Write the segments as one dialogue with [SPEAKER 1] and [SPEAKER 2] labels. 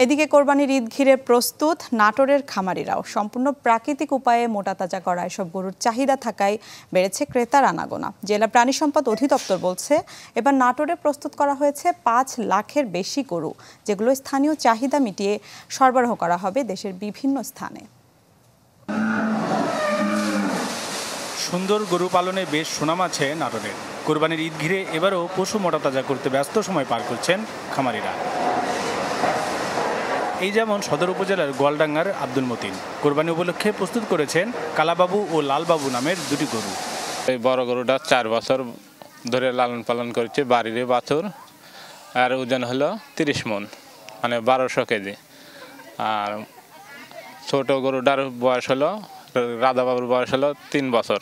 [SPEAKER 1] এদিকে কোরবানির ঈদ ঘিরে প্রস্তুত নাটোরের খামারিরাও। সম্পূর্ণ প্রাকৃতিক উপায়ে মোটা তাজা করা এসব গরুর চাহিদা থাকায় বেড়েছে ক্রেতার আনাগোনা। জেলা প্রাণী সম্পদ অধিদপ্তর বলছে, এবার নাটোরে প্রস্তুত করা হয়েছে ৫ লাখের বেশি গরু, যেগুলো স্থানীয় চাহিদা মিটিয়ে সরবরাহ করা হবে দেশের বিভিন্ন স্থানে।
[SPEAKER 2] সুন্দর গরু পালনে বেশ সুনাম আছে নাটোরের। কোরবানির ঈদ ঘিরে এবারও পশু মোটা তাজা করতে ব্যস্ত সময় পার করছেন খামারিরা। এই যেমন সদর উপজেলার গোয়ালডাঙ্গার আব্দুল মতিন কোরবানি উপলক্ষে প্রস্তুত করেছেন কালাবাবু ও লালবাবু নামের দুটি গরু।
[SPEAKER 3] এই বড় গরুটা 4 বছর ধরে লালন পালন করেছে, বাড়ির বাছুর, আর ওজন হলো 30 মণ, মানে 1200 কেজি। আর ছোট গরুটার বয়স হলো, রাধাবাবুর বয়স হলো 3 বছর,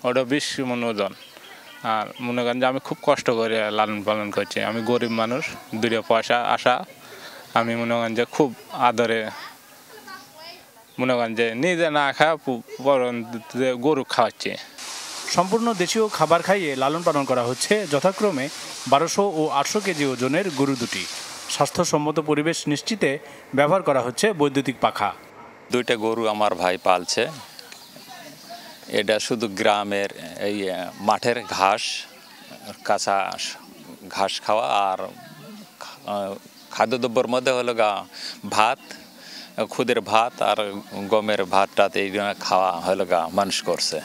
[SPEAKER 3] ওটা 20 মণ ওজন। আর মনে করেন যে আমি খুব কষ্ট করে লালন পালন করছি। আমি গরিব মানুষ, 2 পয়সা আসা, আমি মনে করেন যে খুব আদরে মনে করেন যে নিজে না খাওয়া গরু খাওয়াচ্ছে।
[SPEAKER 2] সম্পূর্ণ দেশীয় খাবার খাইয়ে লালন পালন করা হচ্ছে যথাক্রমে 1200 ও 800 কেজি ওজনের গরু দুটি। স্বাস্থ্যসম্মত পরিবেশ নিশ্চিতে ব্যবহার করা হচ্ছে বৈদ্যুতিক পাখা।
[SPEAKER 4] 2টা গরু আমার ভাই পালছে। এটা শুধু গ্রামের এই মাঠের ঘাস, কাঁচা ঘাস খাওয়া, আর খাদ্যদ্রব্যের মধ্যে হলো ভাত, খুদের ভাত আর গমের ভাতটাতে এই খাওয়া হলো মানুষ করছে।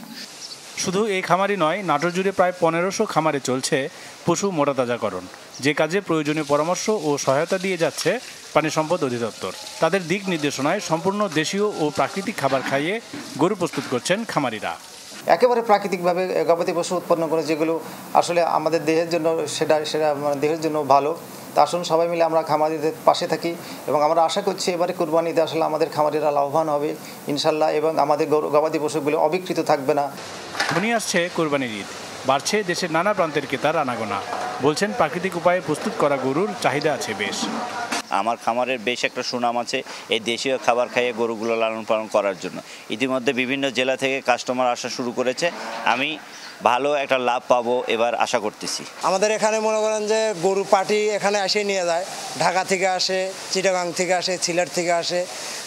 [SPEAKER 2] শুধু এই খামারই নয়, নাটোর জুড়ে প্রায় 1500 খামারে চলছে পশু মোটা তাজাকরণ, যে কাজে প্রয়োজনীয় পরামর্শ ও সহায়তা দিয়ে যাচ্ছে প্রাণী সম্পদ অধিদপ্তর। তাদের দিক নির্দেশনায় সম্পূর্ণ দেশীয় ও প্রাকৃতিক খাবার খাইয়ে গরু প্রস্তুত করছেন খামারিরা।
[SPEAKER 5] একেবারে প্রাকৃতিকভাবে গবাদি পশু উৎপন্ন করে, যেগুলো আসলে আমাদের দেহের জন্য সেটা মানে দেহের জন্য ভালো। তা আসুন সবাই মিলে আমরা খামারিদের পাশে থাকি, এবং আমরা আশা করছি এবারে কুরবানিতে আসলে আমাদের খামারিরা লাভবান হবে ইনশাল্লাহ, এবং আমাদের গবাদি পশুগুলো অবিকৃত থাকবে না।
[SPEAKER 2] ঘনিয়ে আসছে কোরবানির ঈদ, বাড়ছে দেশের নানা প্রান্তের ক্রেতার আনাগোনা। বলছেন প্রাকৃতিক উপায়ে প্রস্তুত করা গরুর চাহিদা আছে বেশ।
[SPEAKER 6] আমার খামারের বেশ একটা সুনাম আছে এই দেশীয় খাবার খাইয়ে গরুগুলো লালন পালন করার জন্য। ইতিমধ্যে বিভিন্ন জেলা থেকে কাস্টমার আসা শুরু করেছে। আমি ভালো একটা লাভ পাবো এবার আশা করতেছি।
[SPEAKER 7] আমাদের এখানে মনে করেন যে গরু পার্টি এখানে এসে নিয়ে যায়, ঢাকা থেকে আসে, চিটাগাং থেকে আসে, সিলেট থেকে আসে।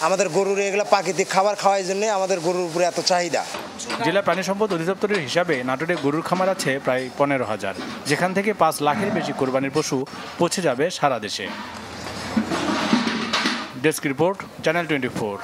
[SPEAKER 7] আমাদের গরুর এগুলো প্রাকৃতিক খাবার খাওয়ার জন্য আমাদের গরুর উপরে এত চাহিদা।
[SPEAKER 2] জেলা প্রাণী সম্পদ অধিদপ্তরের হিসাবে নাটোরে গরুর খামার আছে প্রায় 15,000, যেখান থেকে 5 লাখের বেশি কোরবানির পশু পৌঁছে যাবে সারা দেশে। Desk report, channel 24।